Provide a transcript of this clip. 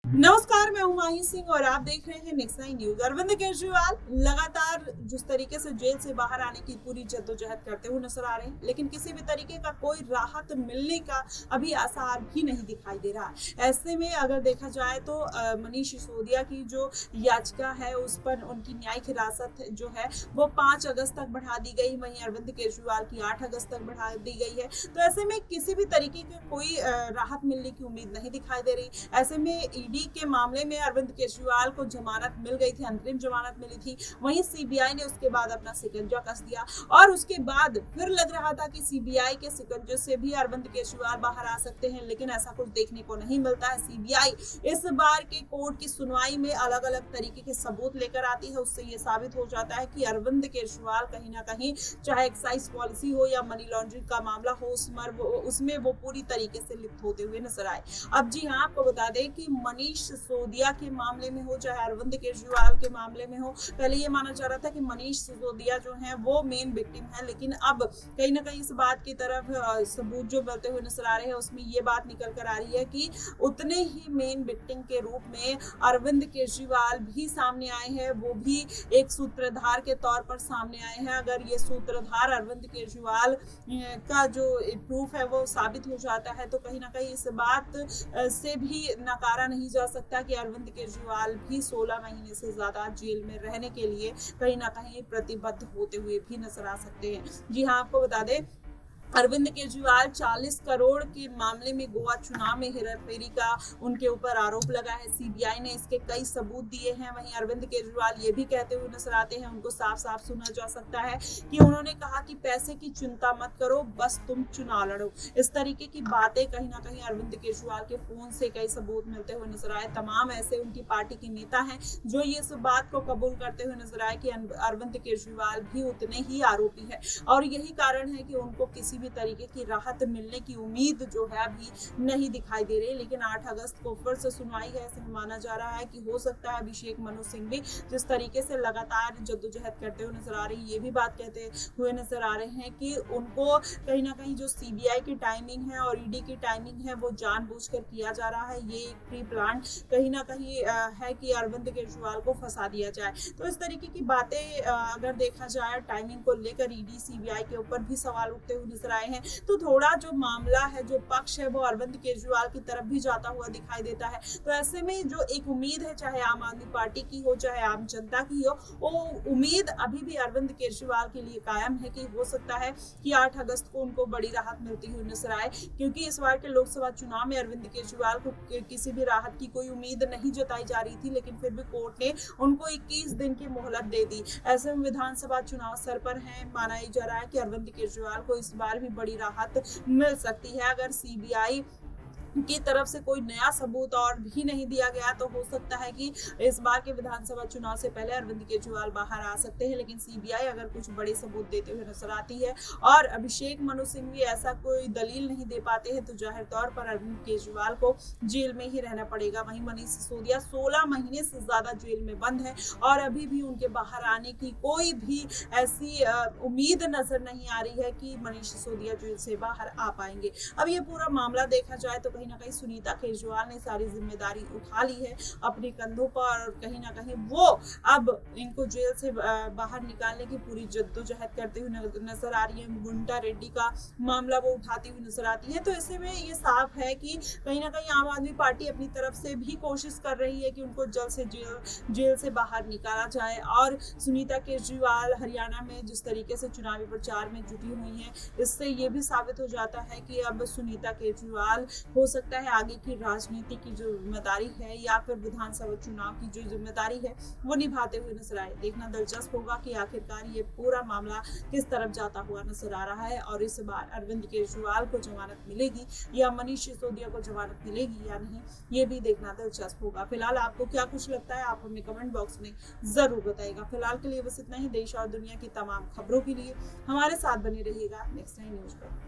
नमस्कार, मैं हूं माही सिंह और आप देख रहे हैं next nine news. Arvind Kejriwal लगातार जिस तरीके से जेल से बाहर आने की पूरी जद्दोजहद करते हुए नजर आ रहे हैं, लेकिन किसी भी तरीके का कोई राहत मिलने का अभी आसार भी नहीं दिखाई दे रहा। ऐसे में अगर देखा जाए तो मनीष सिसोदिया की जो याचिका है उस पर उनकी न्यायिक हिरासत जो है वो 5 अगस्त तक बढ़ा दी गई, वहीं अरविंद केजरीवाल की 8 अगस्त तक बढ़ा दी गई है। तो ऐसे में किसी भी तरीके की कोई राहत मिलने की उम्मीद नहीं दिखाई दे रही। ऐसे में ईडी के मामले में अरविंद केजरीवाल को जमानत मिल गई थी, अंतरिम जमानत मिली थी। वहीं सीबीआई ने उसके बाद अपना शिकंजा कस दिया और उसके बाद फिर लग रहा था कि सीबीआई के शिकंजे से भी अरविंद केजरीवाल बाहर आ सकते हैं, लेकिन ऐसा कुछ देखने को नहीं मिलता है। सीबीआई इस बार के कोर्ट की सुनवाई में अलग अलग तरीके के सबूत लेकर आती है। उससे ये साबित हो जाता है कि अरविंद केजरीवाल कहीं ना कहीं, चाहे एक्साइज पॉलिसी हो या मनी लॉन्ड्रिंग का मामला हो, उसमें वो पूरी तरीके से लिप्त होते हुए नजर आए। अब जी हाँ, आपको बता दें कि मनीष सिसोदिया के मामले में हो चाहे अरविंद केजरीवाल के मामले में हो, पहले ये माना जा रहा था कि मनीष सिसोदिया जो है वो मेन विक्टिम है, लेकिन अब कहीं ना कहीं इस बात की तरफ सबूत जो मिलते हुए नजर आ रहे हैं उसमें ये बात निकल कर आ रही है कि उतने ही मेन विक्टिम के रूप में अरविंद केजरीवाल भी सामने आए हैं, वो भी एक सूत्रधार के तौर पर सामने आए हैं। अगर ये सूत्रधार अरविंद केजरीवाल का जो प्रूफ है वो साबित हो जाता है तो कहीं ना कहीं इस बात से भी नकारा नहीं जा सकता कि अरविंद केजरीवाल भी 16 महीने से ज्यादा जेल में रहने के लिए कहीं ना कहीं प्रतिबद्ध होते हुए भी नजर आ सकते हैं। जी हाँ, आपको बता दें, अरविंद केजरीवाल 40 करोड़ के मामले में गोवा चुनाव में हेराफेरी का उनके ऊपर आरोप लगा है। सीबीआई ने इसके कई सबूत दिए हैं। वहीं अरविंद केजरीवाल ये भी कहते हुए नजर आते हैं, उनको साफ साफ सुना जा सकता है कि उन्होंने कहा कि पैसे की चिंता मत करो, बस तुम चुनाव लड़ो। इस तरीके की बातें कहीं ना कहीं अरविंद केजरीवाल के फोन से कई सबूत मिलते हुए नजर आए। तमाम ऐसे उनकी पार्टी के नेता हैं जो ये इस बात को कबूल करते हुए नजर आए कि अरविंद केजरीवाल भी उतने ही आरोपी है और यही कारण है कि उनको किसी भी तरीके की राहत मिलने की उम्मीद जो है अभी नहीं दिखाई दे रही। लेकिन 8 अगस्त को फिर से सुनवाई है। ऐसे में माना जा रहा है कि हो सकता है अभिषेक मनु सिंह भी जिस तरीके से लगातार जद्दोजहद करते हुए नजर आ रही है, ये भी बात कहते हुए नजर आ रहे हैं कि उनको कहीं ना कहीं जो सीबीआई की टाइमिंग है और ईडी की टाइमिंग है वो जानबूझकर किया जा रहा है। ये एक प्री प्लान कहीं ना कहीं है कि अरविंद केजरीवाल को फंसा दिया जाए। तो इस तरीके की बातें अगर देखा जाए टाइमिंग को लेकर ईडी सीबीआई के ऊपर भी सवाल उठते हुए नजर आए हैं, तो थोड़ा जो मामला है, जो पक्ष है, वो अरविंद केजरीवाल की तरफ भी जाता हुआ दिखाई देता है। तो ऐसे में जो एक उम्मीद है, चाहे आम आदमी पार्टी की हो चाहे आम जनता की हो, वो उम्मीद अभी भी अरविंद केजरीवाल के लिए कायम है कि हो सकता है कि 8 अगस्त को उनको बड़ी राहत मिलती हुई नजर आए, क्योंकि इस बार के लोकसभा चुनाव में अरविंद केजरीवाल को किसी भी राहत की कोई उम्मीद नहीं जताई जा रही थी, लेकिन फिर भी कोर्ट ने उनको 21 दिन की मोहलत दे दी। ऐसे में विधानसभा चुनाव सर पर है, माना जा रहा है कि अरविंद केजरीवाल को इस बार भी बड़ी राहत मिल सकती है। अगर सीबीआई की तरफ से कोई नया सबूत और भी नहीं दिया गया तो हो सकता है कि इस बार के विधानसभा चुनाव से पहले अरविंद केजरीवाल बाहर आ सकते हैं। लेकिन सीबीआई अगर कुछ बड़े सबूत देते हुए नजर आती है और अभिषेक मनु सिंह भी ऐसा कोई दलील नहीं दे पाते हैं तो जाहिर तौर पर अरविंद केजरीवाल को जेल में ही रहना पड़ेगा। वहीं मनीष सिसोदिया 16 महीने से ज्यादा जेल में बंद है और अभी भी उनके बाहर आने की कोई भी ऐसी उम्मीद नजर नहीं आ रही है कि मनीष सिसोदिया जेल से बाहर आ पाएंगे। अब ये पूरा मामला देखा जाए तो कहीं ना कहीं सुनीता केजरीवाल ने सारी जिम्मेदारी उठा ली है अपने कंधों पर और कहीं ना कहीं वो अब इनको जेल से बाहर निकालने की पूरी जद्दोजहद करते हुए नजर आ रही है। गुंटा रेड्डी का मामला वो उठाती हुई नजर आती है। तो ऐसे में ये साफ है कि कहीं ना कहीं आम आदमी पार्टी अपनी तरफ से भी कोशिश कर रही है कि उनको जल्द से जेल से बाहर निकाला जाए। और सुनीता केजरीवाल हरियाणा में जिस तरीके से चुनावी प्रचार में जुटी हुई है, इससे ये भी साबित हो जाता है कि अब सुनीता केजरीवाल हो सकता है आगे की राजनीति की जो जिम्मेदारी है या फिर विधानसभा चुनाव की जो जिम्मेदारी है वो निभाते हुए नजर आए। देखना दिलचस्प होगा कि आखिरकार ये पूरा मामला किस तरफ जाता हुआ नजर आ रहा है और इस बार अरविंद केजरीवाल को जमानत मिलेगी या मनीष सिसोदिया को जमानत मिलेगी या नहीं, ये भी देखना दिलचस्प होगा। फिलहाल आपको क्या कुछ लगता है आप हमें कमेंट बॉक्स में जरूर बताइएगा। फिलहाल के लिए बस इतना ही। देश और दुनिया की तमाम खबरों के लिए हमारे साथ बने रहिएगा नेक्स्ट नाइन न्यूज पर।